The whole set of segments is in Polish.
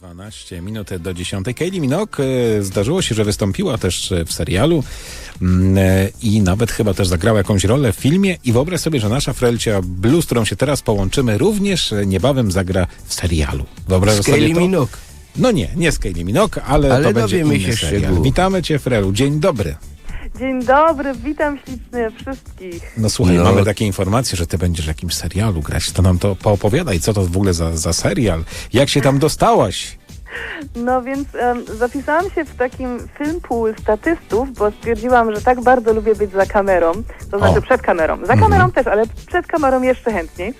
12 minut do 10. Kylie Minogue zdarzyło się, że wystąpiła też w serialu i nawet chyba też zagrała jakąś rolę w filmie i wyobraź sobie, że nasza Frelcia Blues, z którą się teraz połączymy, również niebawem zagra w serialu. Z Kylie Minogue. No nie z Kylie Minogue, ale to będzie inny serial. Witamy Cię, Frelu. Dzień dobry. Dzień dobry, witam ślicznie wszystkich. No słuchaj, mamy takie informacje, że ty będziesz w jakimś serialu grać. To nam to poopowiadaj, co to w ogóle za serial? Jak się tam dostałaś? No więc zapisałam się w takim film pool statystów, bo stwierdziłam, że tak bardzo lubię być za kamerą, to znaczy przed kamerą. Za kamerą też, ale przed kamerą jeszcze chętniej,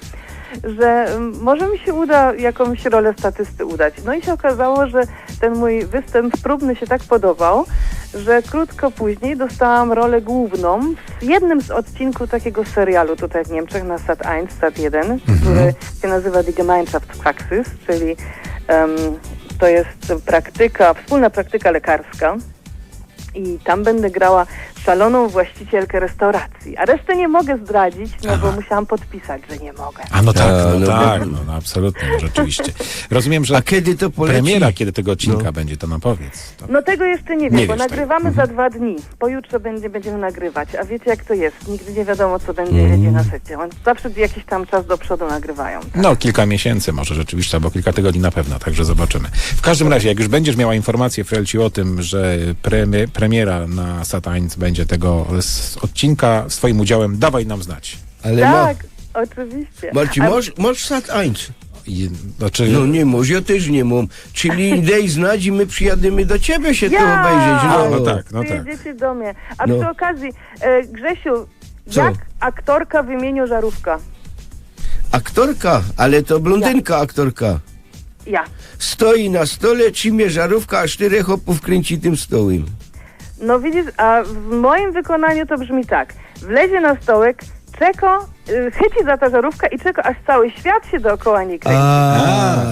że może mi się uda jakąś rolę statysty udać. No i się okazało, że ten mój występ próbny się tak podobał, że krótko później dostałam rolę główną w jednym z odcinków takiego serialu tutaj w Niemczech na Sat 1, Sat 1, który się nazywa Die Gemeinschaftspraxis, czyli to jest wspólna praktyka lekarska. I tam będę grała szaloną właścicielkę restauracji. A resztę nie mogę zdradzić, bo musiałam podpisać, że nie mogę. A no tak, no absolutnie, rzeczywiście. Rozumiem, że a kiedy to poleci? Premiera, kiedy tego odcinka będzie, to nam powiedz. To... No tego jeszcze nie wiem, bo nagrywamy za 2 dni. Pojutrze będziemy nagrywać. A wiecie jak to jest? Nigdy nie wiadomo, co będzie jedzie na secie. Zawsze jakiś tam czas do przodu nagrywają. Tak? No kilka miesięcy może rzeczywiście, albo kilka tygodni na pewno, także zobaczymy. W każdym razie, jak już będziesz miała informację, Frelciu, o tym, że premiera na Sat 1 będzie tego odcinka z twoim udziałem, dawaj nam znać. Ale tak, oczywiście. Marcin, masz Sat 1? Znaczy... No nie możesz, ja też nie mam. Czyli daj znać i my przyjadymy do ciebie się to obejrzeć. No tak. Przyjedziecie do mnie. A przy okazji, Grzesiu, jak aktorka w imieniu Żarówka? Aktorka? Ale to blondynka aktorka. Ja. Stoi na stole, trzymie żarówka, a 4 chłopów kręci tym stołem. No widzisz, a w moim wykonaniu to brzmi tak. Wlezie na stołek, chyci za ta żarówka i czeka, aż cały świat się dookoła nie kręci.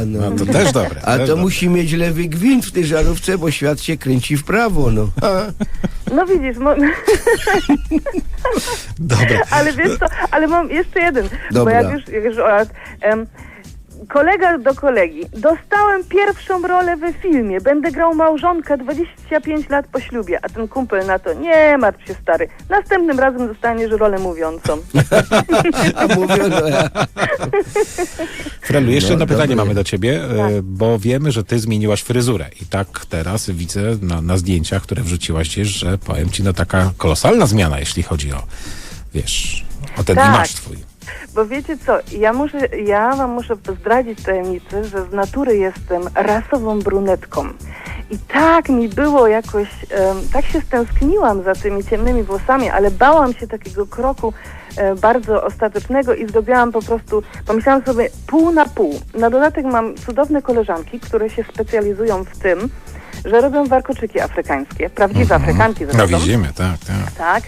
No to też dobre. A to musi mieć lewy gwint w tej żarówce, bo świat się kręci w prawo, no. No widzisz, Dobra. Ale wiesz co, ale mam jeszcze jeden. Dobra. Bo jak już kolega do kolegi. Dostałem pierwszą rolę we filmie. Będę grał małżonkę 25 lat po ślubie. A ten kumpel na to, nie martw się stary. Następnym razem dostaniesz rolę mówiącą. A mówiono. Frelu, jeszcze jedno pytanie mamy do ciebie, bo wiemy, że ty zmieniłaś fryzurę. I tak teraz widzę na zdjęciach, które wrzuciłaś gdzieś, że powiem ci, taka kolosalna zmiana, jeśli chodzi o ten imaż twój. Bo wiecie co, ja wam muszę zdradzić tajemnicę, że z natury jestem rasową brunetką. I tak mi było jakoś, tak się stęskniłam za tymi ciemnymi włosami, ale bałam się takiego kroku bardzo ostatecznego i zrobiłam pomyślałam sobie pół na pół. Na dodatek mam cudowne koleżanki, które się specjalizują w tym, że robią warkoczyki afrykańskie, prawdziwe Afrykanki zresztą. No widzimy, tak. Tak.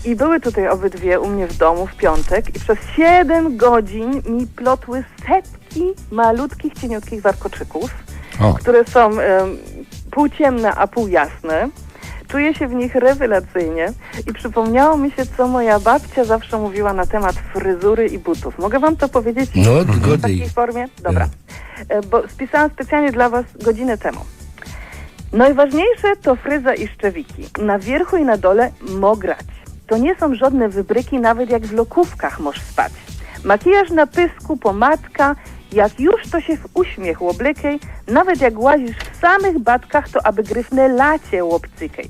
I były tutaj obydwie u mnie w domu w piątek i przez 7 godzin mi plotły setki malutkich, cieniutkich warkoczyków, które są pół ciemne, a pół jasne. Czuję się w nich rewelacyjnie i przypomniało mi się, co moja babcia zawsze mówiła na temat fryzury i butów. Mogę wam to powiedzieć w takiej formie? Dobra. Bo spisałam specjalnie dla was godzinę temu. Najważniejsze to fryza i szczewiki. Na wierzchu i na dole grać. To nie są żadne wybryki, nawet jak w lokówkach możesz spać. Makijaż na pysku, pomadka, jak już to się w uśmiech łoblykej, nawet jak łazisz w samych batkach, to aby gryfne lacie łopcykej.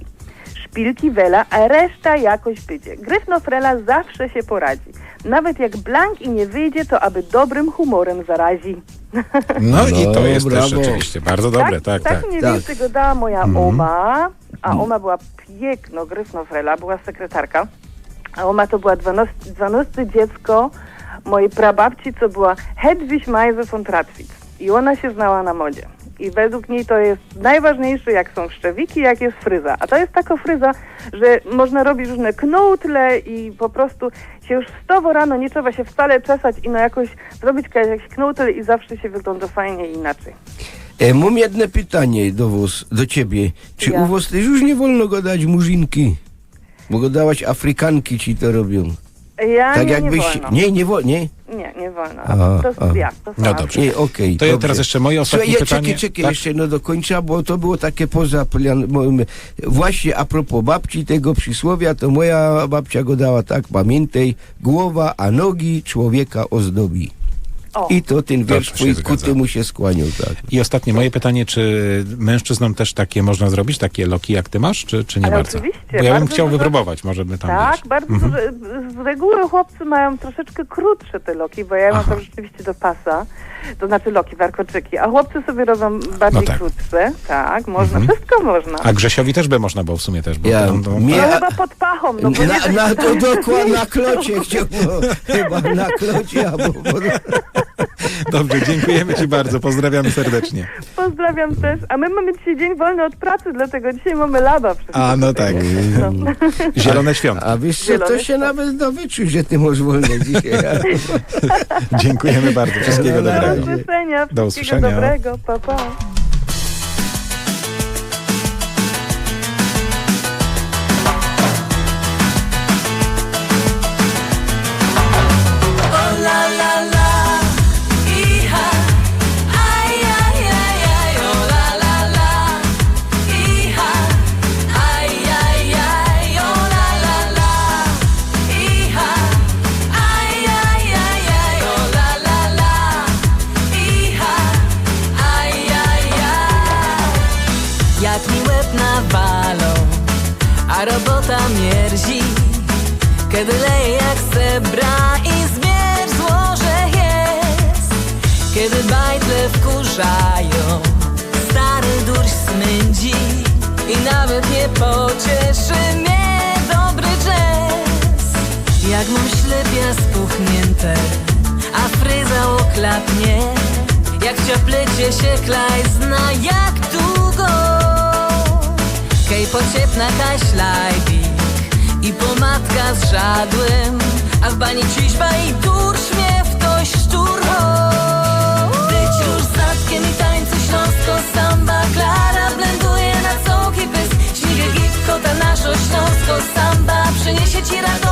Szpilki wela, a reszta jakoś będzie. Gryfno frela zawsze się poradzi. Nawet jak blank i nie wyjdzie, to aby dobrym humorem zarazi. No i to jest też rzeczywiście bardzo dobre, tak. Tak mniej więcej go dała moja oma, a oma była piękno, gryfno frela, była sekretarka, a oma to była 12 dziecko mojej prababci, co była Hedwig Meise von Tratwitz. I ona się znała na modzie. I według niej to jest najważniejsze, jak są szczewiki, jak jest fryza. A to jest taka fryza, że można robić różne knotle i po prostu się już wstało rano, nie trzeba się wcale czesać i jakoś zrobić jakiś knotel i zawsze się wygląda fajnie i inaczej. Mam jedno pytanie do ciebie. Czy u was też już nie wolno go dać murzynki? Bo go dałaś Afrykanki ci to robią. Ja tak nie jakbyś... wolno. Nie wolno. Nie wolno. Aha, Po prostu jak to No samo. dobrze. Nie, okej. To ja dobrze. teraz jeszcze moje ostatnie Słuchaj, pytanie. Czekaj, Tak? jeszcze dokończę, bo to było takie właśnie a propos babci tego przysłowia, to moja babcia go dała tak, pamiętaj, głowa, a nogi człowieka ozdobi. O. I to ten wiersz się twój ku zgadza. temu się skłaniał, tak. I ostatnie moje pytanie, czy mężczyznom też takie można zrobić, takie loki jak ty masz, czy nie Ale bardzo? oczywiście, Bo ja bym bardzo chciał dużo- wypróbować, może by tam Tak, wiesz. bardzo duże. Z reguły chłopcy mają troszeczkę krótsze te loki, bo ja mam tam rzeczywiście do pasa, to znaczy loki, warkoczyki, a chłopcy sobie robią bardziej No tak. krótsze. Tak, można, wszystko można. A Grzesiowi też by można było w sumie też, bo Ja- tam, to... mnie- No chyba pod pachą, no bo nie To dokładnie na klocie chciał, chyba na klocie, albo... Dobrze, dziękujemy ci bardzo, pozdrawiamy serdecznie. pozdrawiam też. A my mamy dzisiaj dzień wolny od pracy, dlatego dzisiaj mamy laba. A, no tak. No. Zielone świątka. A wiesz co, to Zielone się nawet wyczuć, że ty możesz wolne dzisiaj. Dziękujemy bardzo, wszystkiego No, dobrego. Do usłyszenia, Do wszystkiego usłyszenia. dobrego, pa pa. Jak mi łeb nawalą, a robota mierzi, kiedy leje jak sebra i zmierzło, że jest. Kiedy bajtle wkurzają, stary durś smędzi i nawet nie pocieszy mnie dobry jazz. Jak mam ślepia spuchnięte, a fryza oklatnie, jak w cioplecie się klaj zna jak długo. Kej pociepna kaślajbik i pomadka z żadłem, a w bani ciźba i dursz mnie w dość szturcho. Być już zatkiem i tańcu śląsko samba, Klara blenduje na całki pysk, śnieg Egipko ta naszo śląsko samba, przyniesie ci radość.